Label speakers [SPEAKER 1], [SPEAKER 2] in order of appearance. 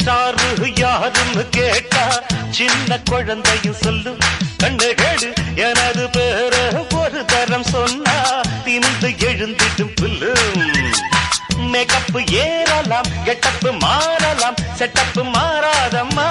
[SPEAKER 1] star யாருன்னு கேட்டா சின்ன குழந்தையும் சொல்லும் கண்ணு கேடு எனது பேர ஒரு தரம் சொன்னா திமிந்து எழுந்திடும் புல்லும் மேக்கப் ஏறலாம் கெட்டப்பு மாறலாம் செட்டப்பு மாறாதம்மா